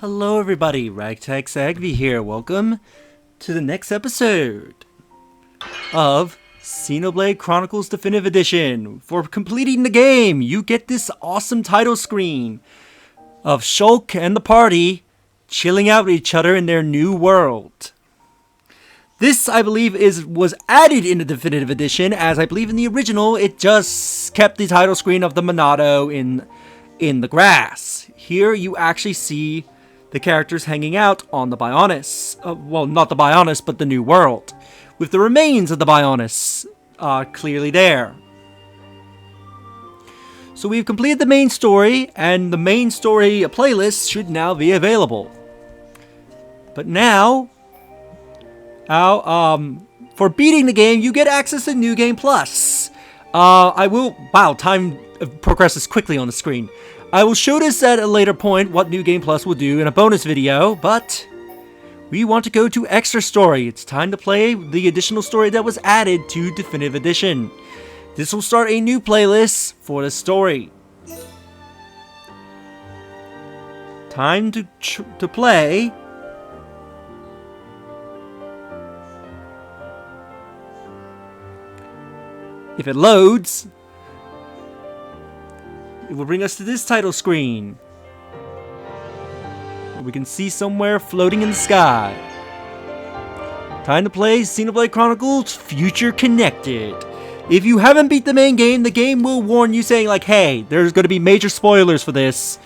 Hello everybody, Ragtag Sagvi here. Welcome to the next episode of Xenoblade Chronicles Definitive Edition. For completing the game, you get this awesome title screen of Shulk and the party chilling out with each other in their new world. This, I believe, was added in the Definitive Edition, as I believe in the original, it just kept the title screen of the Monado in the grass. Here, you actually see the characters hanging out on the Bionis. Well, not the Bionis, but the new world, with the remains of the Bionis clearly there. So we've completed the main story, and the main story playlist should now be available. But now, for beating the game, you get access to New Game Plus. Wow, time progresses quickly on the screen. I will show this at a later point, what New Game Plus will do in a bonus video, but we want to go to Extra Story. It's time to play the additional story that was added to Definitive Edition. This will start a new playlist for the story. Time to play. If it loads, it will bring us to this title screen. We can see somewhere floating in the sky. Time to play Xenoblade Chronicles Future Connected. If you haven't beat the main game, the game will warn you saying like, hey, there's going to be major spoilers for this.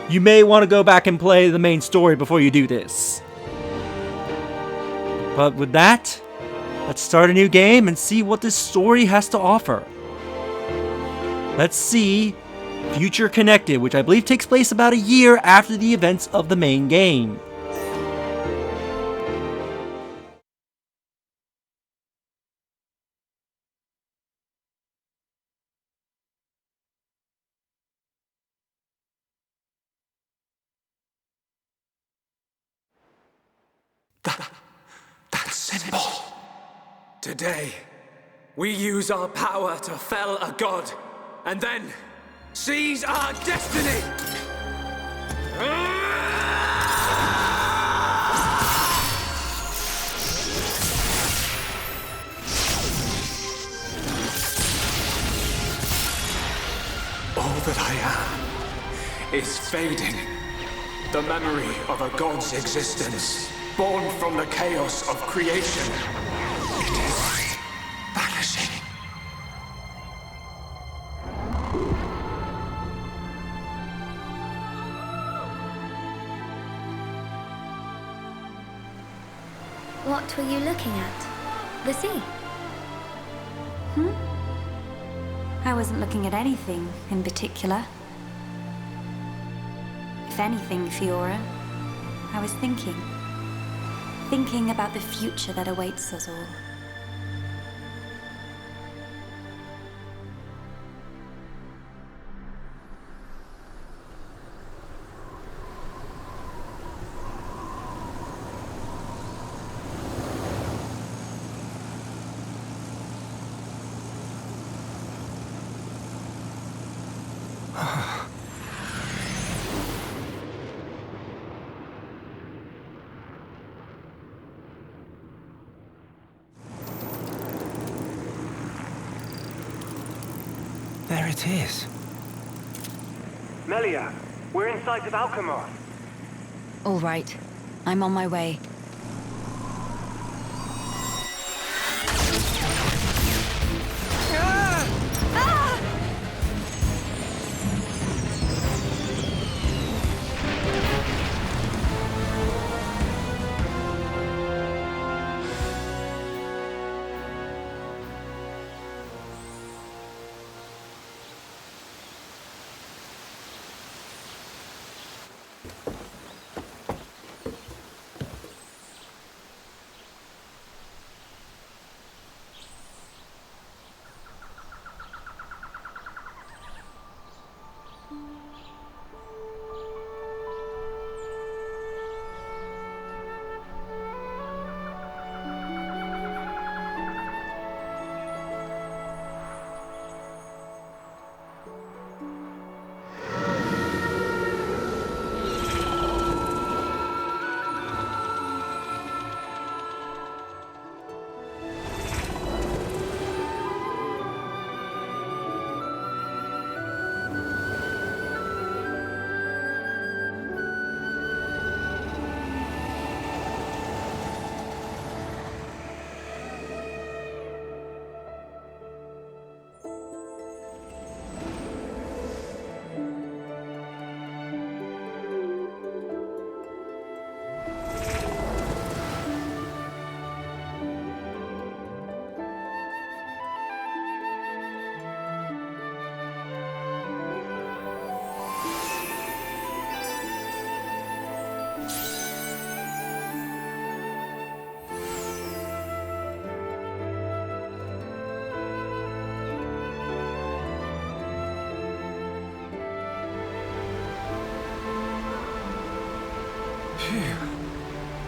You may want to go back and play the main story before you do this. But with that, let's start a new game and see what this story has to offer. Let's see Future Connected, which I believe takes place about a year after the events of the main game. That symbol. Today, we use our power to fell a god, and then seize our destiny! All that I am is fading. The memory of a god's existence, born from the chaos of creation. It is vanishing. What were you looking at? The sea? I wasn't looking at anything in particular. If anything, Fiora, I was thinking about the future that awaits us all. There it is. Melia, we're in sight of Alchemoth. All right, I'm on my way.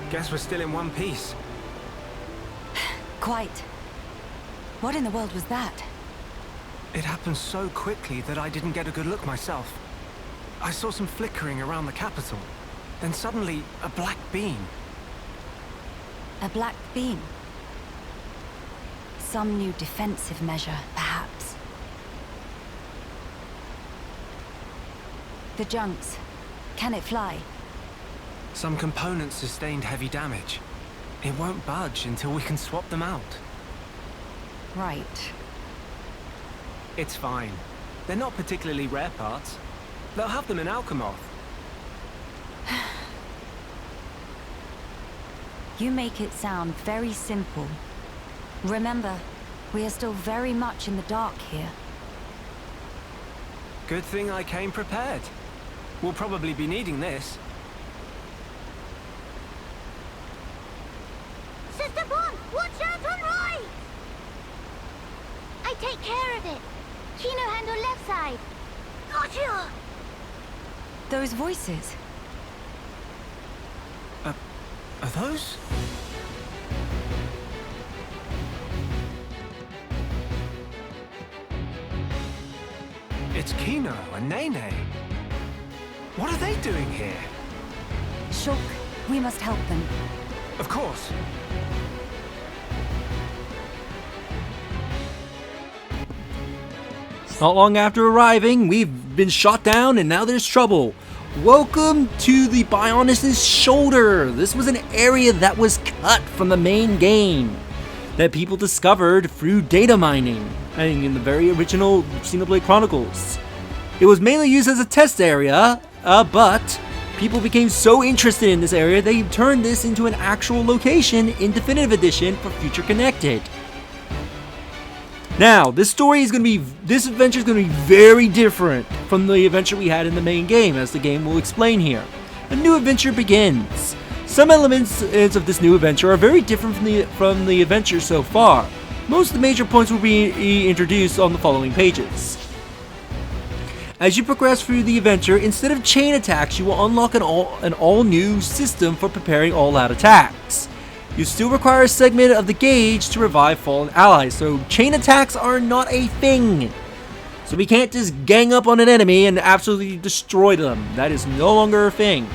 Guess we're still in one piece. Quite. What in the world was that? It happened so quickly that I didn't get a good look myself. I saw some flickering around the capital. Then suddenly, a black beam. A black beam? Some new defensive measure, perhaps. The junks. Can it fly? Some components sustained heavy damage. It won't budge until we can swap them out. Right. It's fine. They're not particularly rare parts. They'll have them in Alchemoth. You make it sound very simple. Remember, we are still very much in the dark here. Good thing I came prepared. We'll probably be needing this. Sister Bond, watch out on right! I take care of it. Kino handle left side. Gotcha! Those voices. Are those? It's Kino and Nene. What are they doing here? Shulk, we must help them. Of course. Not long after arriving, we've been shot down and now there's trouble. Welcome to the Bionis' shoulder. This was an area that was cut from the main game that people discovered through data mining in the very original Xenoblade Chronicles. It was mainly used as a test area, but people became so interested in this area they turned this into an actual location in Definitive Edition for Future Connected. Now, this adventure is going to be very different from the adventure we had in the main game, as the game will explain here. A new adventure begins. Some elements of this new adventure are very different from the adventure so far. Most of the major points will be introduced on the following pages. As you progress through the adventure, instead of chain attacks, you will unlock an all-new system for preparing all-out attacks. You still require a segment of the gauge to revive fallen allies, so chain attacks are not a thing. So we can't just gang up on an enemy and absolutely destroy them. That is no longer a thing.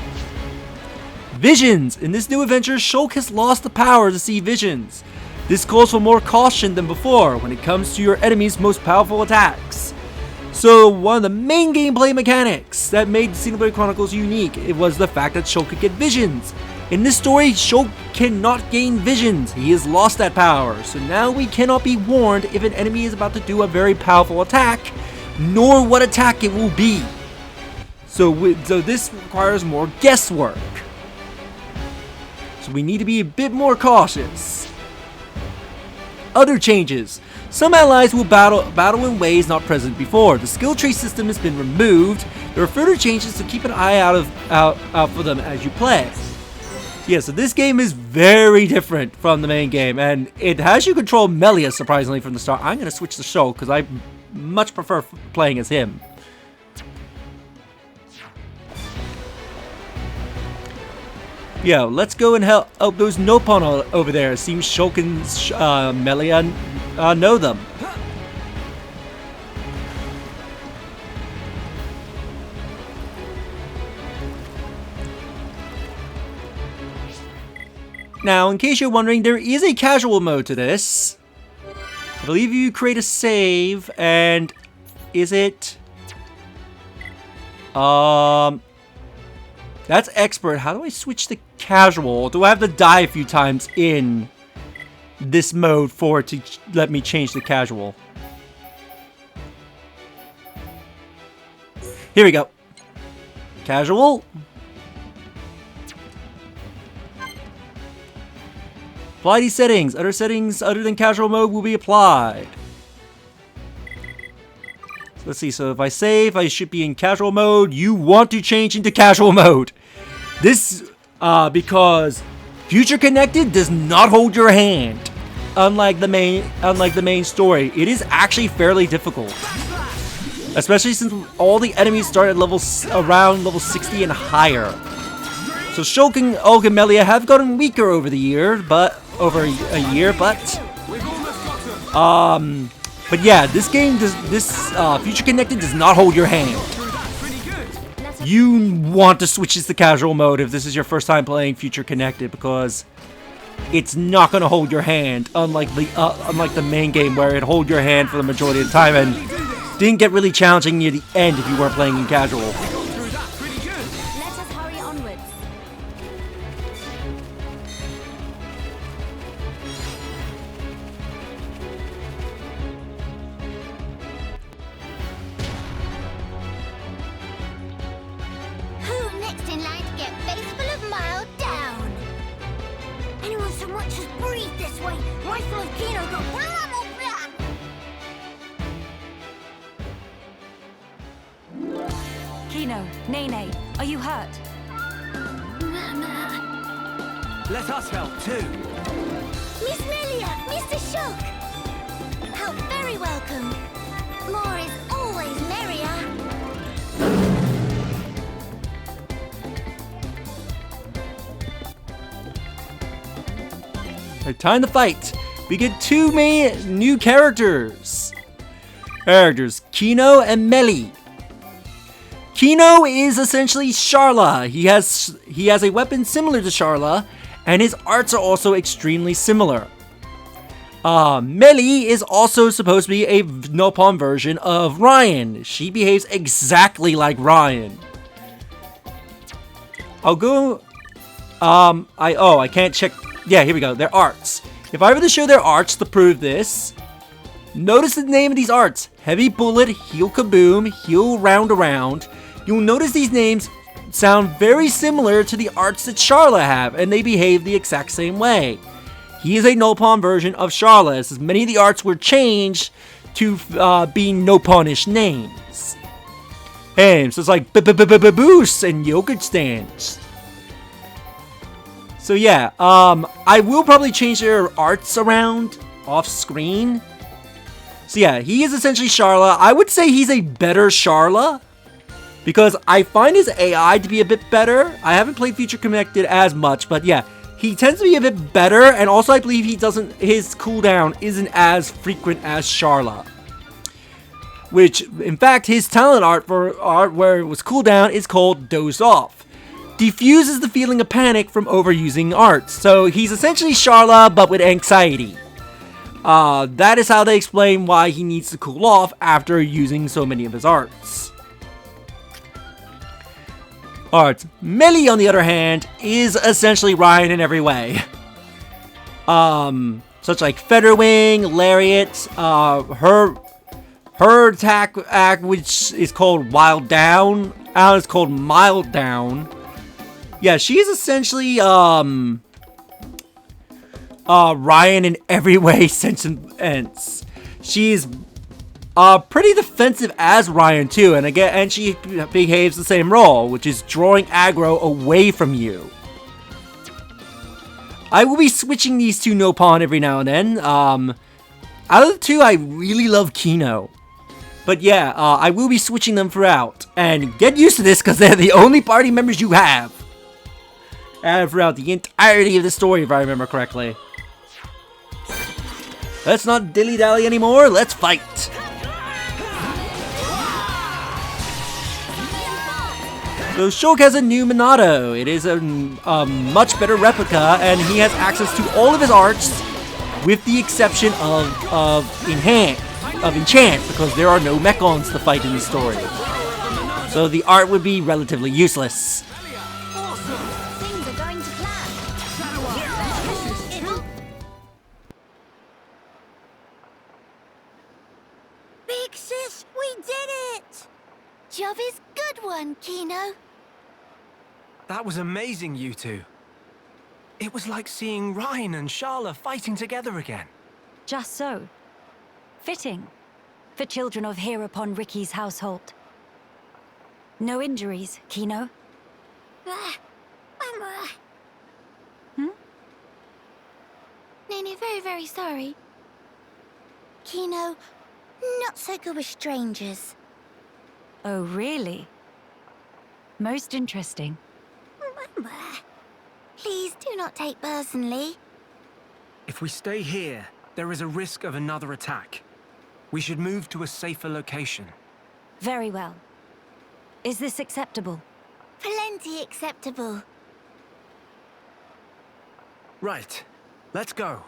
Visions! In this new adventure, Shulk has lost the power to see visions. This calls for more caution than before when it comes to your enemy's most powerful attacks. So one of the main gameplay mechanics that made Xenoblade Chronicles unique, it was the fact that Shulk could get visions. In this story, Shulk cannot gain visions. He has lost that power. So now we cannot be warned if an enemy is about to do a very powerful attack, nor what attack it will be. So this requires more guesswork. So we need to be a bit more cautious. Other changes. Some allies will battle in ways not present before. The skill tree system has been removed. There are further changes, so keep an eye out for them as you play. Yeah, so this game is very different from the main game, and it has you control Melia, surprisingly, from the start. I'm going to switch the show, because I much prefer playing as him. Yeah, let's go and help those Nopon over there. It seems Shulk and Melia know them. Now, in case you're wondering, there is a casual mode to this. I believe you create a save, and is it... That's expert. How do I switch to casual? Do I have to die a few times in this mode for it to let me change to casual? Here we go. Casual. Apply these settings. Other settings other than casual mode will be applied. So let's see. So if I save, I should be in casual mode. You want to change into casual mode. This, because Future Connected does not hold your hand. Unlike the main story, it is actually fairly difficult. Especially since all the enemies start at around level 60 and higher. So Shulk and Og and Melia have gotten weaker over the year, but yeah, this game Future Connected does not hold your hand. You want to switch this to casual mode if this is your first time playing Future Connected, because it's not going to hold your hand, unlike the main game where it hold your hand for the majority of the time and didn't get really challenging near the end if you weren't playing in casual. Let us hurry onwards. Who next in line to get face full of mild down? Anyone so much as breathe this way, rifle of Kino go blah blah blah. Kino, Nene, are you hurt? Let us help too. Miss Melia, Mr. Shook. How very welcome. More is always merrier. Alright, time to fight. We get two main new characters. Kino and Meli. Kino is essentially Sharla. He has a weapon similar to Sharla, and his arts are also extremely similar. Meli is also supposed to be a Nopon version of Ryan. She behaves exactly like Ryan. I'll go. I can't check. Yeah, here we go. Their arts. If I were to show their arts to prove this, notice the name of these arts: Heavy Bullet, Heal Kaboom, Heal Round Around. You'll notice these names sound very similar to the arts that Sharla have, and they behave the exact same way. He is a Nopon version of Sharla, as many of the arts were changed to be Noponish names. And so it's like boost and yogurt stands. So yeah, I will probably change their arts around off screen. So yeah, he is essentially Sharla. I would say he's a better Sharla, because I find his AI to be a bit better. I haven't played Future Connected as much, but yeah, he tends to be a bit better, and also I believe his cooldown isn't as frequent as Sharla. Which, in fact, his talent art where it was cooldown is called Doze Off. Diffuses the feeling of panic from overusing arts. So he's essentially Sharla, but with anxiety. That is how they explain why he needs to cool off after using so many of his arts. Alright, Meli, on the other hand, is essentially Ryan in every way. Such like Featherwing, Lariat, her attack, which is called Wild Down, is called Mild Down. Yeah, she's essentially Ryan in every way, sense and sense. She's pretty defensive as Ryan too, and she behaves the same role, which is drawing aggro away from you. I will be switching these two Nopon every now and then. Out of the two, I really love Kino. But yeah, I will be switching them throughout. And get used to this, because they're the only party members you have. And throughout the entirety of the story, if I remember correctly. Let's not dilly-dally anymore, let's fight! So Shulk has a new Minato. It is a much better replica, and he has access to all of his arts, with the exception of Enchant, because there are no Mechons to fight in the story. So the art would be relatively useless. Things are going to plan. Big sis, we did it! Job is good one, Kino. That was amazing, you two. It was like seeing Ryan and Sharla fighting together again. Just so. Fitting. For children of Hereupon Ricky's household. No injuries, Kino? Nene, very, very sorry. Kino, not so good with strangers. Oh, really? Most interesting. Please do not take personally. If we stay here, there is a risk of another attack. We should move to a safer location. Very well. Is this acceptable? Plenty acceptable. Right. Let's go.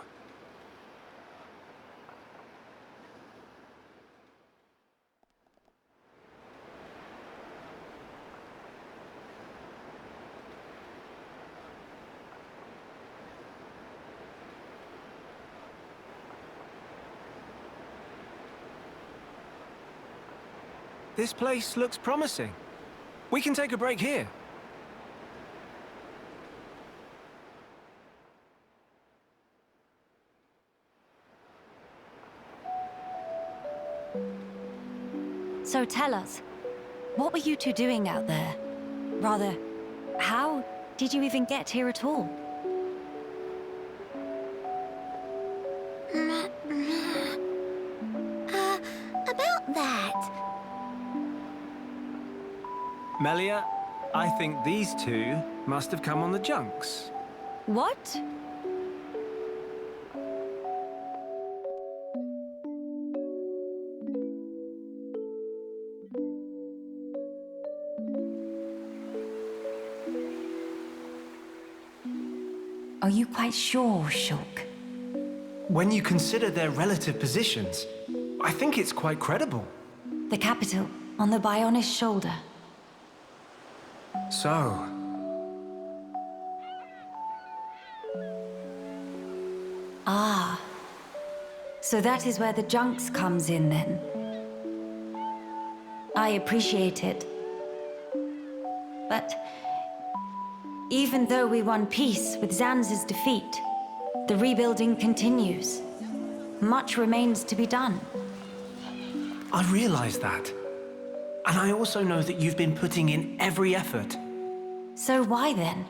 This place looks promising. We can take a break here. So tell us, what were you two doing out there? Rather, how did you even get here at all? About that. Melia, I think these two must have come on the junks. What? Are you quite sure, Shulk? When you consider their relative positions, I think it's quite credible. The capital, on the Bionist shoulder. So, Ah. So that is where the junks comes in, then. I appreciate it. But even though we won peace with Zanza's defeat, the rebuilding continues. Much remains to be done. I realize that. And I also know that you've been putting in every effort. So why then?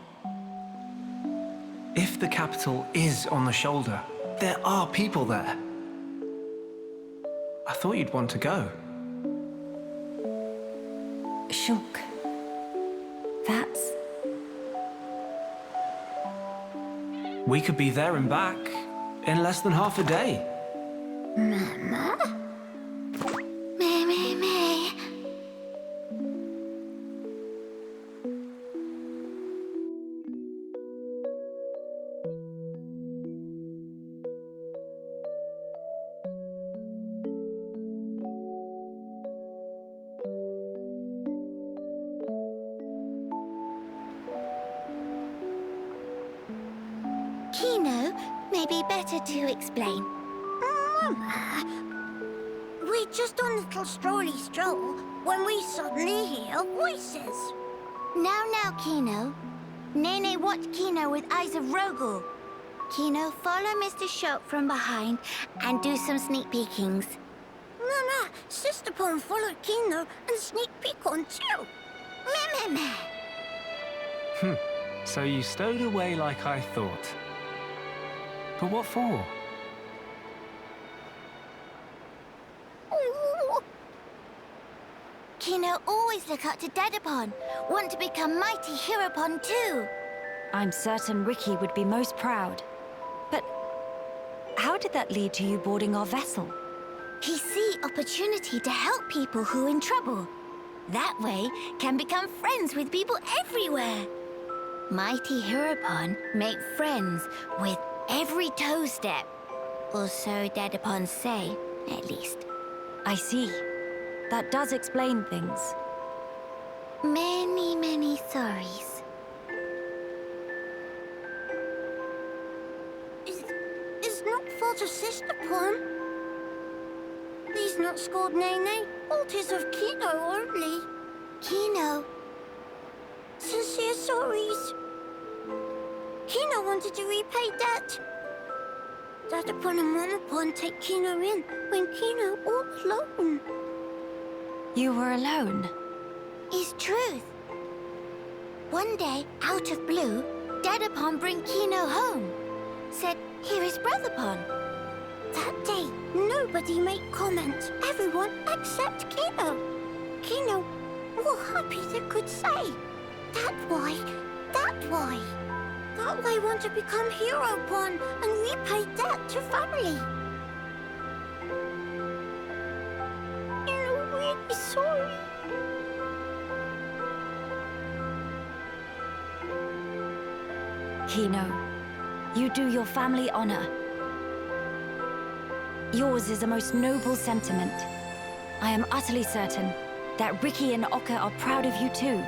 If the capital is on the shoulder, there are people there. I thought you'd want to go. Shulk. That's... We could be there and back in less than half a day. Mama? Me. Kino, may be better to explain. Mama, we're just on a little stroll when we suddenly hear voices. Now, Kino. Nene watch Kino with eyes of Rogel. Kino, follow Mr. Shulk from behind and do some sneak peekings. Mama, Sister Pon followed Kino and sneak peek on too. Me. So you stowed away like I thought. But what for? Kino always look up to Dedapon. Want to become mighty Heropon too. I'm certain Ricky would be most proud. But how did that lead to you boarding our vessel? He see opportunity to help people who in trouble. That way can become friends with people everywhere. Mighty Heropon make friends with every toe step. Or so Dedapon say, at least. I see. That does explain things. Many sorries. Is not fault of Sister Pon. He's not scored Nene. Fault is of Kino only. Kino. Sincere sorries. Kino wanted to repay debt. Dedapon and Monopon take Kino in when Kino all alone. You were alone? Is truth. One day, out of blue, Dedapon bring Kino home. Said, here is Brotherpon. That day, nobody made comment. Everyone except Kino. Kino, all happy they could say. That's why That why? That why I want to become hero pawn and repay debt to family. I'm really sorry. Kino, you do your family honor. Yours is a most noble sentiment. I am utterly certain that Ricky and Oka are proud of you too.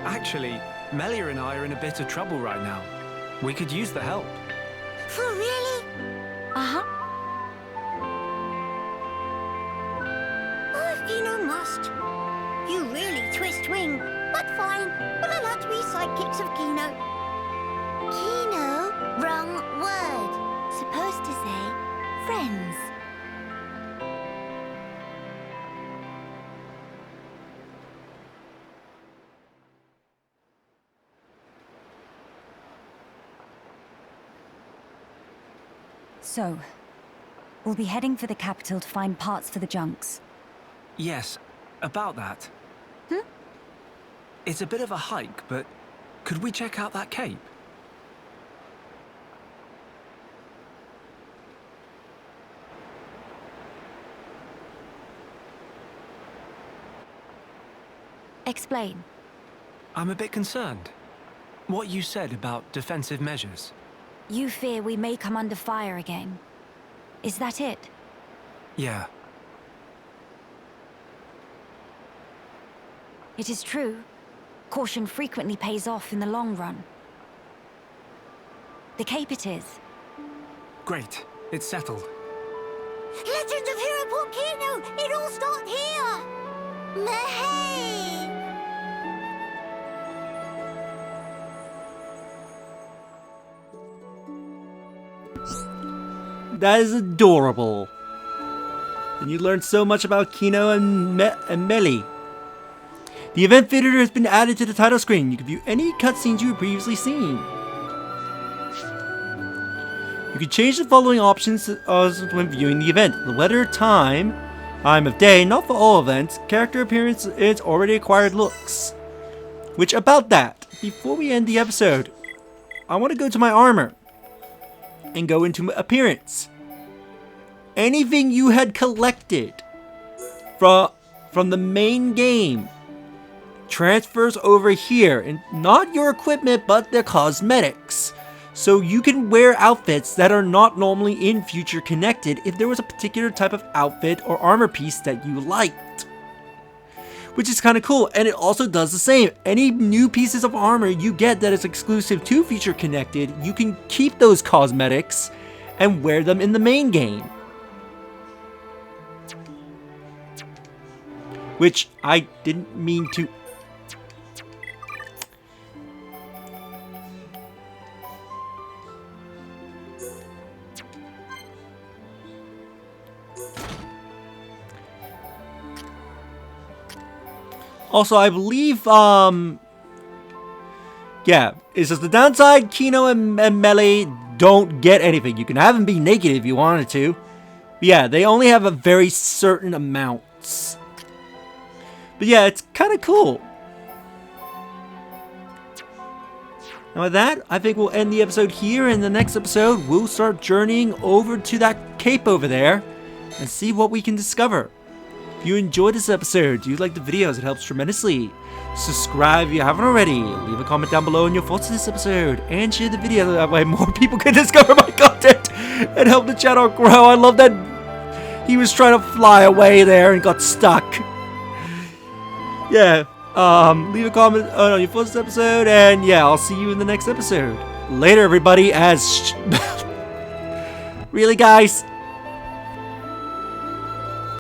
Actually, Melia and I are in a bit of trouble right now. We could use the help. For really? Uh-huh. Oh, if Kino must. You really twist wing. But fine, we'll allow to be sidekicks of Kino. Kino? Wrong word. Supposed to say friends. So, we'll be heading for the capital to find parts for the junks. Yes, about that. It's a bit of a hike, but could we check out that cape? Explain. I'm a bit concerned. What you said about defensive measures. You fear we may come under fire again. Is that it? Yeah. It is true. Caution frequently pays off in the long run. The cape it is. Great. It's settled. Legend of Hero Pawn Kino! It all starts here! Mahey! That is adorable. And you learned so much about Kino and Meli. The event feeder has been added to the title screen. You can view any cutscenes you have previously seen. You can change the following options when viewing the event. The weather, time of day, not for all events, character appearance, its already acquired looks. Which, about that, before we end the episode, I want to go to my armor and go into appearance. Anything you had collected from the main game transfers over here, and not your equipment but their cosmetics. So you can wear outfits that are not normally in Future Connected if there was a particular type of outfit or armor piece that you liked. Which is kind of cool, and it also does the same. Any new pieces of armor you get that is exclusive to Future Connected, you can keep those cosmetics and wear them in the main game. Which I didn't mean to... Also, I believe, yeah, it's just the downside, Kino and Melee don't get anything. You can have them be naked if you wanted to. But yeah, they only have a very certain amounts. But yeah, it's kind of cool. And with that, I think we'll end the episode here. In the next episode, we'll start journeying over to that cape over there and see what we can discover. If you enjoyed this episode, do you like the videos? It helps tremendously. Subscribe if you haven't already. Leave a comment down below on your thoughts on this episode. And share the video, that way more people can discover my content and help the channel grow. I love that he was trying to fly away there and got stuck. Yeah, leave a comment on your first episode. And yeah, I'll see you in the next episode. Later, everybody, as... Really, guys?